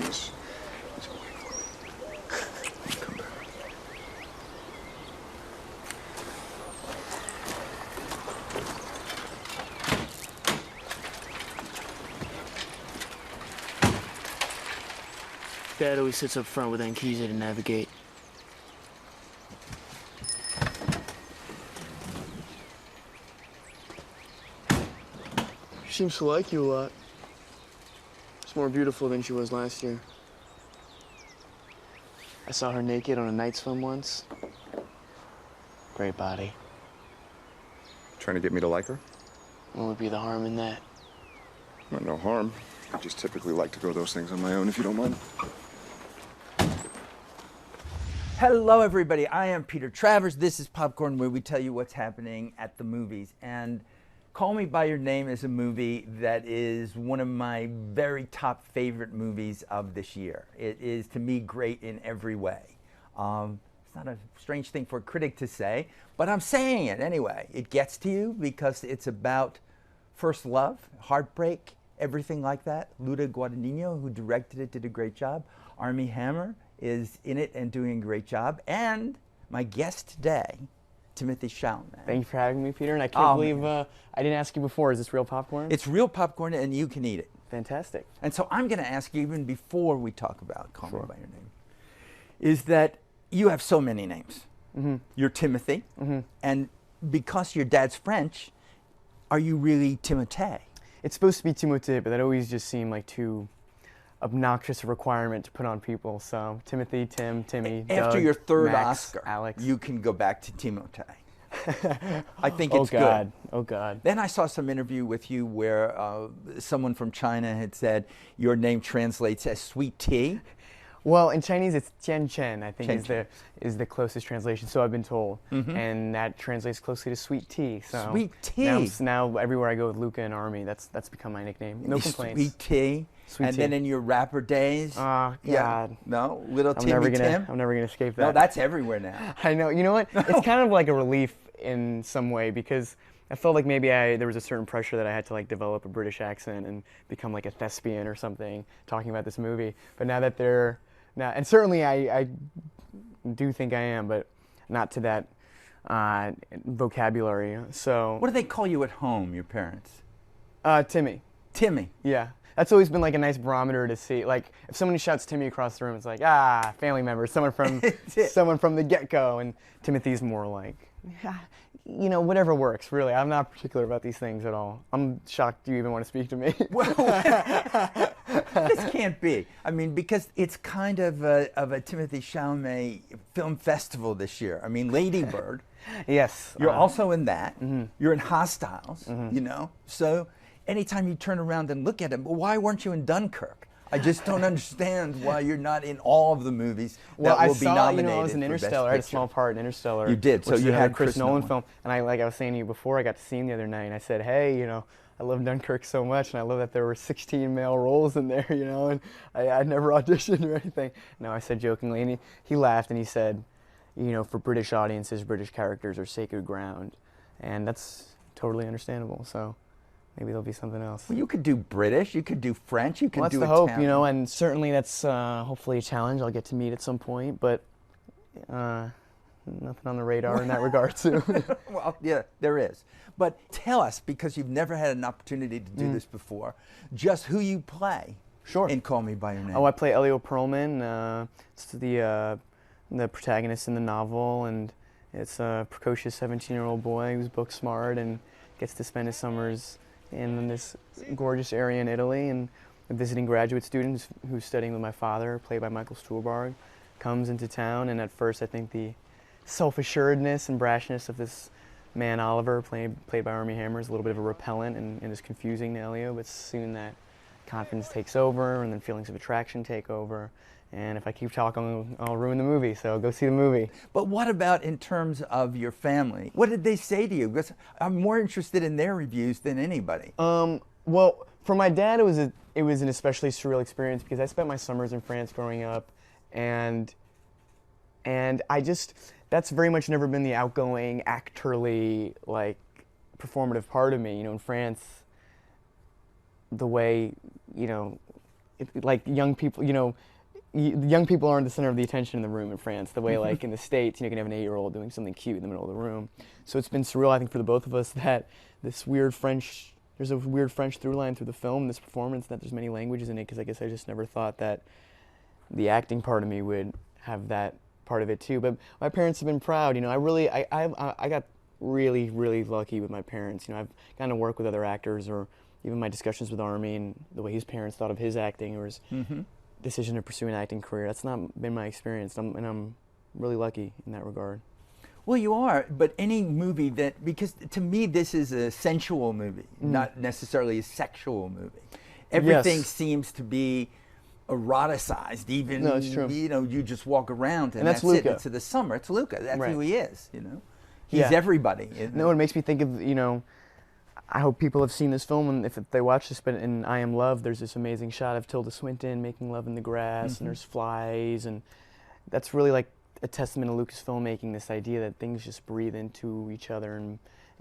He's waiting for me. Come back. Dad always sits up front with Anchisa to navigate. She seems to like you a lot. She's more beautiful than she was last year. I saw her naked on a night swim once. Great body. Trying to get me to like her? What would be the harm in that? Not no harm. I just typically like to go those things on my own, if you don't mind. Hello, everybody. I am Peter Travers. This is Popcorn, where we tell you what's happening at the movies. And Call Me By Your Name is a movie that is one of my very top favorite movies of this year. It is, to me, great in every way. It's not a strange thing for a critic to say, but I'm saying it anyway. It gets to you because it's about first love, heartbreak, everything like that. Luda Guadagnino, who directed it, did a great job. Armie Hammer is in it and doing a great job. And my guest today, Timothy Chalamet. Thank you for having me, Peter. And I can't believe I didn't ask you before. Is this real popcorn? It's real popcorn, and you can eat it. Fantastic. And so I'm going to ask you, even before we talk about Call Me By Your Name, is that you have so many names. Mm-hmm. You're Timothy, and because your dad's French, are you really Timothée? It's supposed to be Timothée, but that always just seemed like too obnoxious a requirement to put on people. So Timothy, Tim, Timmy, After Doug, your third Max, Oscar, Alex. you can go back to Timothée. I think Oh it's God! good. Oh God! Then I saw some interview with you where someone from China had said your name translates as sweet tea. Well, in Chinese, it's Tian Chen, I think, Chen. is the closest translation, so I've been told. And that translates closely to sweet tea. So Sweet tea. Now everywhere I go with Luca and Army, that's become my nickname. No complaints. Sweet tea. Sweet and tea. then in your rapper days. Oh, yeah. God. No? Little I'm Timmy never gonna Tim? I'm never gonna escape that. No, that's everywhere now. I know. You know what? It's kind of like a relief in some way, because I felt like maybe there was a certain pressure that I had to like develop a British accent and become like a thespian or something talking about this movie. But now that they're now, and certainly I do think I am, but not to that vocabulary. So What do they call you at home, your parents? Timmy. Timmy. Yeah. That's always been like a nice barometer to see. Like if somebody shouts Timmy across the room, it's like, family member, someone from the get-go. And Timothy's more like, you know, whatever works, really. I'm not particular about these things at all. I'm shocked you even want to speak to me. Well, this can't be. I mean, because it's kind of a Timothy Chalamet film festival this year. I mean, Lady Bird. Yes. You're also in that. You're in Hostiles, you know. So anytime you turn around and look at him, why weren't you in Dunkirk? I just don't understand why you're not in all of the movies that will be nominated. I was in for Best Interstellar. I had a Picture. small part in Interstellar. You did. So which is you another had Chris Nolan film. And I was saying to you before, I got to see him the other night, and I said, hey, you know, I love Dunkirk so much, and I love that there were 16 male roles in there, you know, and I never auditioned or anything. No, I said jokingly, and he laughed, and he said, you know, for British audiences, British characters are sacred ground, and that's totally understandable. So maybe there'll be something else. Well, you could do British, you could do French, you could Well, do that's the Italian. hope, you know, and certainly that's hopefully a challenge I'll get to meet at some point, but nothing on the radar in that regard, too. Well, yeah, there is. But tell us, because you've never had an opportunity to do this before, just who you play in Call Me By Your Name. Oh, I play Elio Perlman. It's the protagonist in the novel, and it's a precocious 17-year-old boy who's book smart and gets to spend his summers in this gorgeous area in Italy, and a visiting graduate student who's studying with my father, played by Michael Stuhlbarg, comes into town, and at first I think the self-assuredness and brashness of this man Oliver, played by Armie Hammer, is a little bit of a repellent and is confusing to Elio, but soon that confidence takes over, and then feelings of attraction take over. And if I keep talking, I'll ruin the movie, so go see the movie. But what about in terms of your family? What did they say to you? Because I'm more interested in their reviews than anybody. Well, for my dad, it was an especially surreal experience because I spent my summers in France growing up, and that's very much never been the outgoing, actorly, like, performative part of me. You know, in France, the way, you know, like young people, young people aren't the center of the attention in the room in France, the way like in the States, you can have an 8-year-old doing something cute in the middle of the room. So it's been surreal, I think, for the both of us that there's a weird French through line through the film, this performance, that there's many languages in it, because I guess I just never thought that the acting part of me would have that part of it too. But my parents have been proud, I got really, really lucky with my parents. I've gotten to work with other actors, or even my discussions with Army and the way his parents thought of his acting or his decision to pursue an acting career. That's not been my experience, and I'm really lucky in that regard. Well, you are, but any movie that, because to me this is a sensual movie, not necessarily a sexual movie. Everything seems to be eroticized, even, no, it's true. You just walk around and that's that's Luca. it. It's the summer. It's Luca. That's Right. who he is, He's everybody. No, it makes me think of, I hope people have seen this film, and if they watch this, but in I Am Love, there's this amazing shot of Tilda Swinton making love in the grass, and there's flies, and that's really like a testament to Lucas filmmaking, this idea that things just breathe into each other,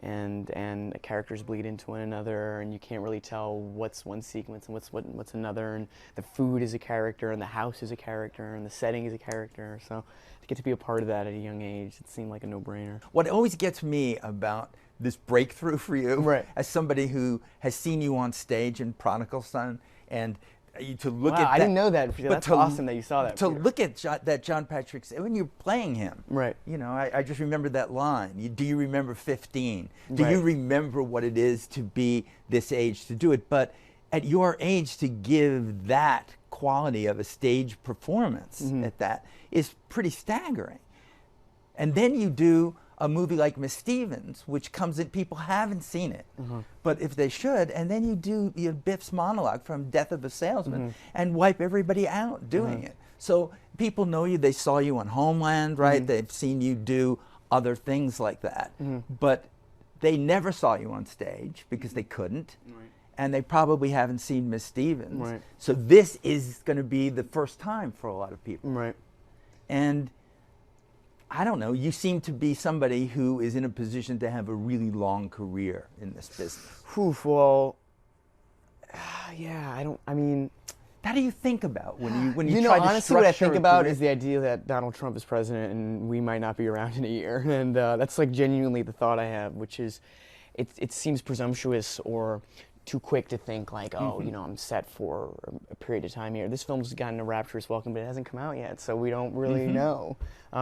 and the characters bleed into one another, and you can't really tell what's one sequence and what's another, and the food is a character, and the house is a character, and the setting is a character. So to get to be a part of that at a young age, it seemed like a no-brainer. What always gets me about this breakthrough for you, Right. as somebody who has seen you on stage in Prodigal Son, and to look Wow, at that, I didn't know that. but That's awesome that you saw that. To Peter. look at that John Patrick, when you're playing him, Right. I just remember that line. Do you remember 15? Do Right. you remember what it is to be this age to do it? But at your age, to give that quality of a stage performance at that is pretty staggering. And then you do a movie like Miss Stevens, which comes in, people haven't seen it, but if they should, and then you do Biff's monologue from Death of a Salesman and wipe everybody out doing it. So people know you, they saw you on Homeland, right? They've seen you do other things like that, but they never saw you on stage because they couldn't. And they probably haven't seen Miss Stevens. Right. So this is going to be the first time for a lot of people. Right. And I don't know, you seem to be somebody who is in a position to have a really long career in this business. Whew, well, How do you think about when you try to honestly, what I structure think a about career? is the idea that Donald Trump is president and we might not be around in a year, and that's like genuinely the thought I have, which is, it seems presumptuous or too quick to think like, oh, I'm set for a period of time here. This film's gotten a rapturous welcome, but it hasn't come out yet, so we don't really know.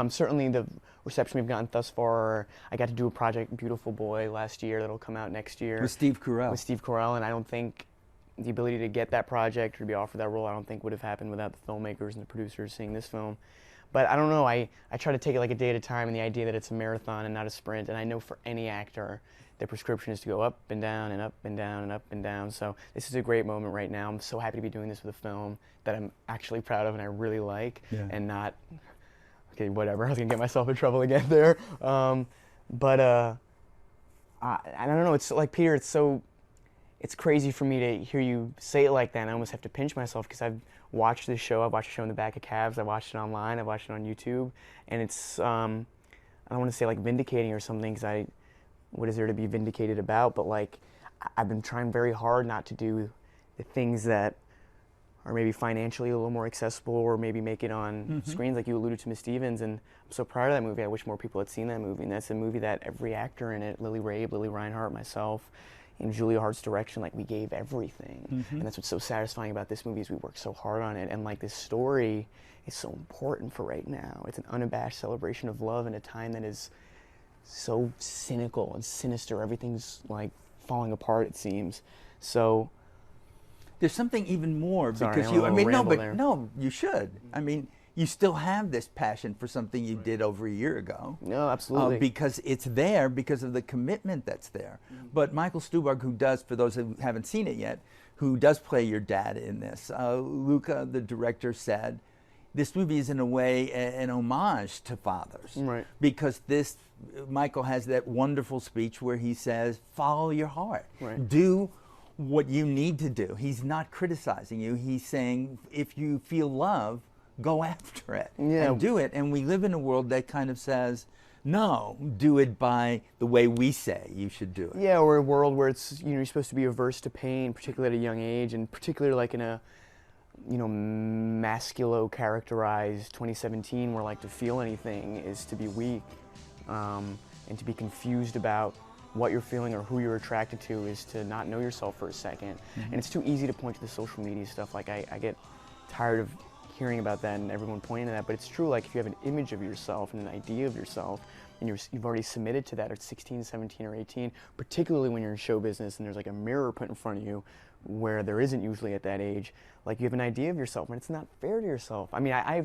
Certainly the reception we've gotten thus far, I got to do a project, Beautiful Boy, last year that'll come out next year. With Steve Carell. With Steve Carell, and I don't think the ability to get that project or to be offered that role, I don't think would have happened without the filmmakers and the producers seeing this film. But I don't know, I try to take it like a day at a time, and the idea that it's a marathon and not a sprint, and I know for any actor, the prescription is to go up and down and up and down and up and down. So this is a great moment right now. I'm so happy to be doing this with a film that I'm actually proud of and I really like, and not, okay, whatever, I was gonna get myself in trouble again there. I don't know, it's like, Peter, it's crazy for me to hear you say it like that, and I almost have to pinch myself because I've watched this show. I've watched the show in the back of cabs. I've watched it online. I've watched it on YouTube, and it's I don't want to say like vindicating or something, because what is there to be vindicated about? But like, I've been trying very hard not to do the things that are maybe financially a little more accessible, or maybe make it on screens, like you alluded to Miss Stevens, and I'm so proud of that movie. I wish more people had seen that movie, and that's a movie that every actor in it, Lily Rabe, Lily Reinhart, myself, in Julia Hart's direction, like, we gave everything. And that's what's so satisfying about this movie, is we worked so hard on it, and like, this story is so important for right now. It's an unabashed celebration of love in a time that is so cynical and sinister. Everything's like falling apart, it seems. So there's something even more, Sorry, because I you, went I on a mean, no, ramble but there. no, you should. I mean, you still have this passion for something you did over a year ago. no, absolutely. Because it's there because of the commitment that's there. But Michael Stuhlbarg, who does, for those who haven't seen it yet, who does play your dad in this, Luca, the director, said, this movie is in a way an homage to fathers. Right. Because Michael has that wonderful speech where he says, follow your heart. Right. Do what you need to do. He's not criticizing you. He's saying, if you feel love, go after it and do it. And we live in a world that kind of says, no, do it by the way we say you should do it. Yeah, we're a world where it's, you're supposed to be averse to pain, particularly at a young age, and particularly like in a masculo-characterized 2017 where like to feel anything is to be weak, and to be confused about what you're feeling or who you're attracted to is to not know yourself for a second. And it's too easy to point to the social media stuff. Like I get tired of hearing about that and everyone pointing to that, but it's true. Like if you have an image of yourself and an idea of yourself and you've already submitted to that at 16, 17, or 18, particularly when you're in show business and there's like a mirror put in front of you where there isn't usually at that age, like you have an idea of yourself and it's not fair to yourself. I mean, I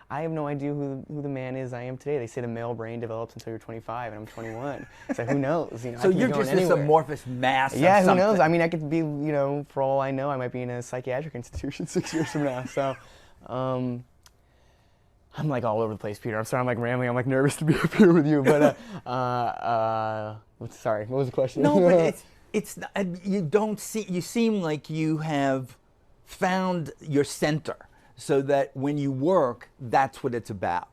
have no idea who the man is I am today. They say the male brain develops until you're 25 and I'm 21. So who knows? You know, So you're just this amorphous mass of yeah, who something. knows? I mean, I could be, you know, for all I know, I might be in a psychiatric institution 6 years from now. So, I'm like all over the place, Peter. I'm sorry, I'm like rambling. I'm like nervous to be up here with you. But, sorry, what was the question? No, but it's not, you don't see. You seem like you have found your center, so that when you work, that's what it's about,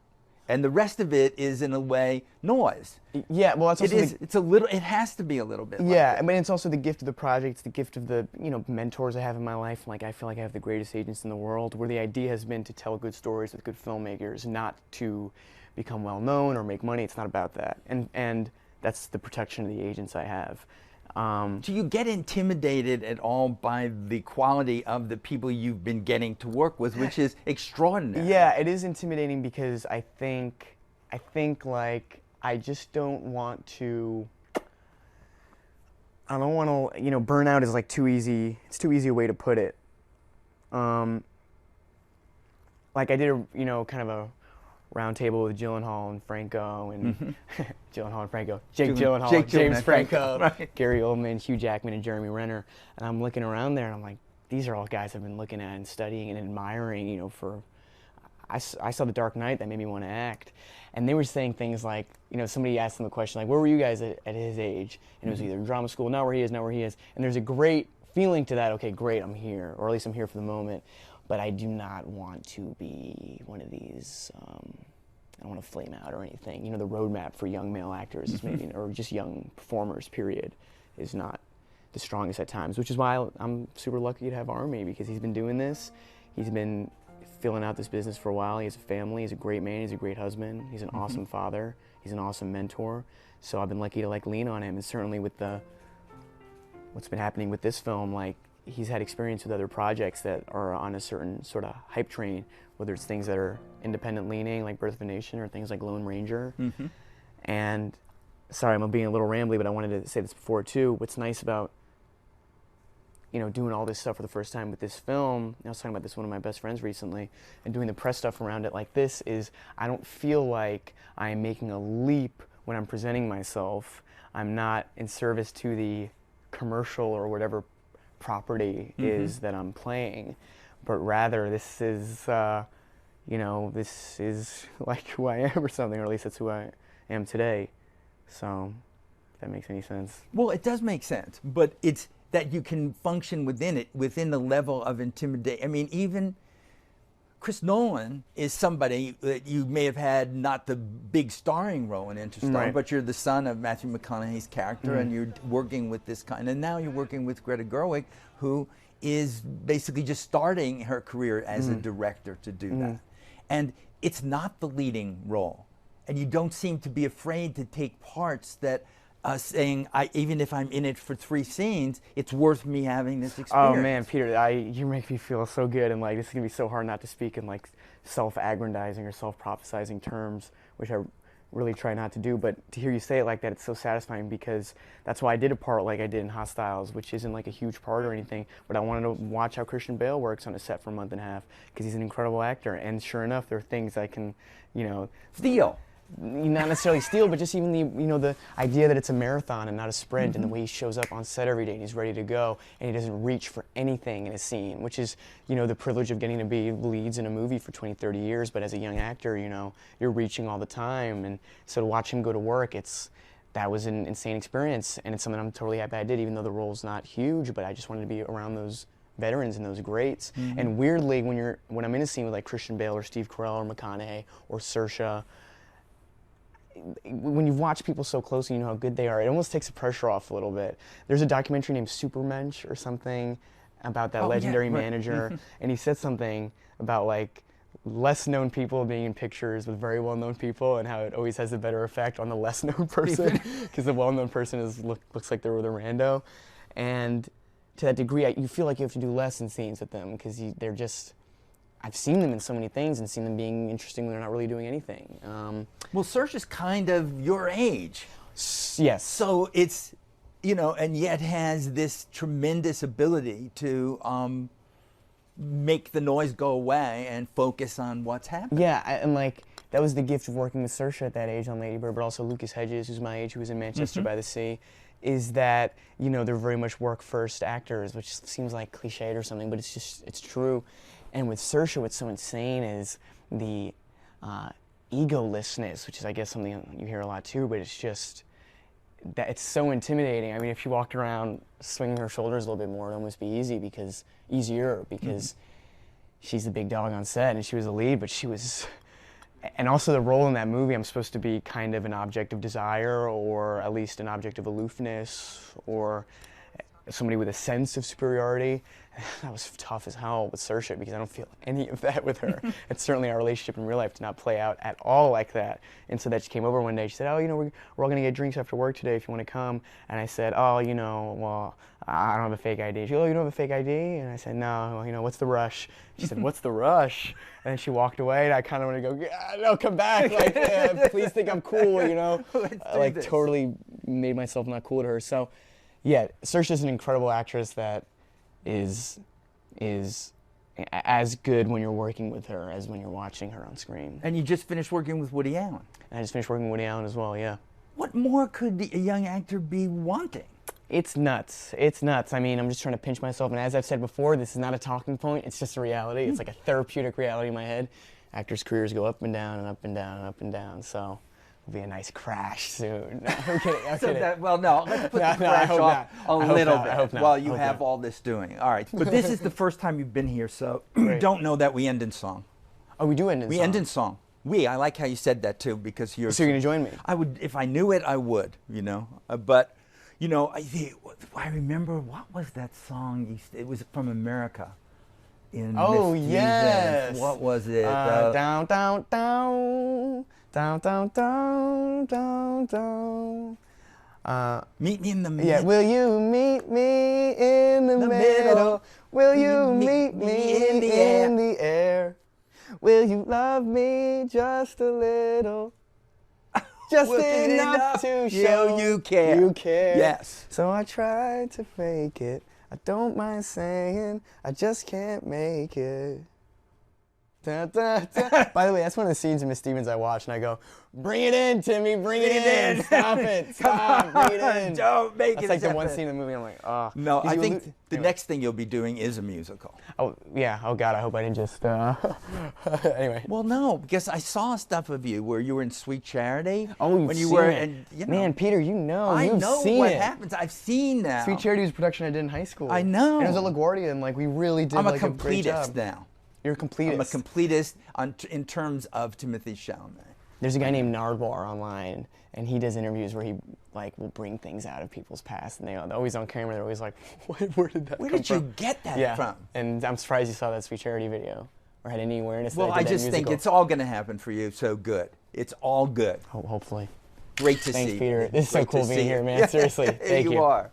and the rest of it is in a way noise. Yeah, well, that's also It's a little. It has to be a little bit. yeah, like I mean, it's also the gift of the project. It's the gift of the mentors I have in my life. Like I feel like I have the greatest agents in the world. Where the idea has been to tell good stories with good filmmakers, not to become well known or make money. It's not about that, and that's the protection of the agents I have. Do you get intimidated at all by the quality of the people you've been getting to work with, which is extraordinary? Yeah, it is intimidating because I think like I just don't want to. I don't want to. Burnout is like too easy. It's too easy a way to put it. Like I did a kind of a round table with Gyllenhaal and Franco and Gyllenhaal and Franco, Jake Gyllenhaal, James Franco, right. Gary Oldman, Hugh Jackman, and Jeremy Renner. And I'm looking around there and I'm like, these are all guys I've been looking at and studying and admiring, for. I saw The Dark Knight, that made me want to act. And they were saying things like, somebody asked them a question like, where were you guys at his age? And it was either drama school, not where he is, not where he is. And there's a great feeling to that, okay, great, I'm here, or at least I'm here for the moment. But I do not want to be one of these, I don't want to flame out or anything. The roadmap for young male actors is maybe, or just young performers, period, is not the strongest at times, which is why I'm super lucky to have Army, because he's been doing this. He's been filling out this business for a while. He has a family. He's a great man. He's a great husband. He's an awesome father. He's an awesome mentor. So I've been lucky to lean on him. And certainly with what's been happening with this film, like he's had experience with other projects that are on a certain sort of hype train, whether it's things that are independent leaning like Birth of a Nation or things like Lone Ranger. And sorry, I'm being a little rambly, but I wanted to say this before too. What's nice about doing all this stuff for the first time with this film, I was talking about this with one of my best friends recently, and doing the press stuff around it like this is, I don't feel like I am making a leap when I'm presenting myself. I'm not in service to the commercial or whatever property is that I'm playing, but rather this is, this is like who I am or something, or at least that's who I am today. So, if that makes any sense. Well, it does make sense, but it's that you can function within it, within the level of intimidation. I mean, even Chris Nolan is somebody that you may have had not the big starring role in Interstellar, Right. but you're the son of Matthew McConaughey's character, and you're working with this kind. And now you're working with Greta Gerwig, who is basically just starting her career as a director to do that. And it's not the leading role, and you don't seem to be afraid to take parts that. Saying, even if I'm in it for 3 scenes, it's worth me having this experience. Oh man, Peter, you make me feel so good, and like this is gonna be so hard not to speak in like self-aggrandizing or self-prophesizing terms, which I really try not to do. But to hear you say it like that, it's so satisfying, because that's why I did a part like I did in Hostiles, which isn't like a huge part or anything, but I wanted to watch how Christian Bale works on a set for a month and a half, because he's an incredible actor. And sure enough, there are things I can, Steal. Not necessarily steal, but just even the idea that it's a marathon and not a sprint, and the way he shows up on set every day and he's ready to go, and he doesn't reach for anything in a scene, which is the privilege of getting to be leads in a movie for 20, 30 years. But as a young actor, you're reaching all the time, and so to watch him go to work, that was an insane experience, and it's something I'm totally happy I did, even though the role's not huge. But I just wanted to be around those veterans and those greats. And weirdly, when I'm in a scene with like Christian Bale or Steve Carell or McConaughey or Saoirse, when you watch people so closely, you know how good they are, it almost takes the pressure off a little bit. There's a documentary named Supermensch or something about that Oh, yeah, legendary right. manager, and he said something about like less known people being in pictures with very well known people, and how it always has a better effect on the less known person because the well known person looks like they're with a rando, and to that degree, you feel like you have to do less in scenes with them because they're just. I've seen them in so many things and seen them being interesting when they're not really doing anything. Well, Saoirse's kind of your age. Yes. So it's, and yet has this tremendous ability to make the noise go away and focus on what's happening. Yeah, and like that was the gift of working with Saoirse at that age on Lady Bird, but also Lucas Hedges, who's my age, who was in Manchester by the Sea, is that they're very much work first actors, which seems like cliched or something, but it's true. And with Saoirse, what's so insane is the egolessness, which is I guess something you hear a lot too, but it's just that it's so intimidating. I mean, if she walked around swinging her shoulders a little bit more, it'd almost be easier because she's the big dog on set and she was the lead, but she was, and also the role in that movie, I'm supposed to be kind of an object of desire or at least an object of aloofness or somebody with a sense of superiority. That was tough as hell with Saoirse because I don't feel any of that with her. And certainly our relationship in real life did not play out at all like that. And so that she came over one day, she said, oh, we're all gonna get drinks after work today if you wanna come. And I said, oh, well, I don't have a fake ID. She goes, oh, you don't have a fake ID? And I said, no, what's the rush? She said, what's the rush? And then she walked away and I kind of want to go, yeah, no, come back. Like, please think I'm cool, like totally made myself not cool to her. So yeah, Saoirse is an incredible actress that is as good when you're working with her as when you're watching her on screen. And you just finished working with Woody Allen. And I just finished working with Woody Allen as well, yeah. What more could a young actor be wanting? It's nuts. It's nuts. I mean, I'm just trying to pinch myself, and as I've said before, this is not a talking point, it's just a reality. It's like a therapeutic reality in my head. Actors' careers go up and down and up and down and up and down, so it'll be a nice crash soon. No, I'm kidding, I'm kidding. Let's put the crash off a little bit while you have all this doing. All right, but this is the first time you've been here, so you don't know that we end in song. Oh, we do end in song? We end in song. I like how you said that too, because you're... So you're going to join me? I would, if I knew it, I would, but, I remember, what was that song? It was from America. Oh, yes. What was it? Down, down, down. Down, down, down, down, down. Meet me in the middle. Yeah, will you meet me in the middle? Will you meet me in the air? Will you love me just a little? Just enough to show you care. You care. Yes. So I tried to fake it. I don't mind saying I just can't make it. Da, da, da. By the way, that's one of the scenes in Miss Stevens I watch, and I go, "Bring it in, Timmy, bring it in! Stop it! Stop! Bring it in! Don't make it." That's like the one scene in the movie. I'm like, oh. No, I think the next thing you'll be doing is a musical. Oh yeah. Oh God, I hope I didn't just. Anyway. Well, no, because I saw stuff of you where you were in Sweet Charity. Oh, when you were, and man, Peter, I you've know seen what it. happens. I've seen that. Sweet Charity was a production I did in high school. I know. And it was at LaGuardia, and like we really did. I'm like a a great job. completist now. You're a completist. I'm a completist in terms of Timothy Chalamet. There's a guy named Nardwar online, and he does interviews where he like will bring things out of people's past, and they're always on camera. They're always like, "Where did that come from?" Where did you get that from? And I'm surprised you saw that Sweet Charity video or had any awareness. Well, that I I did just that think musical. it's all going to happen for you. So good. It's all good. Hopefully. Great to see you. Thanks, Peter. This is so Great to cool see being you. here, man. Seriously, thank you. You are.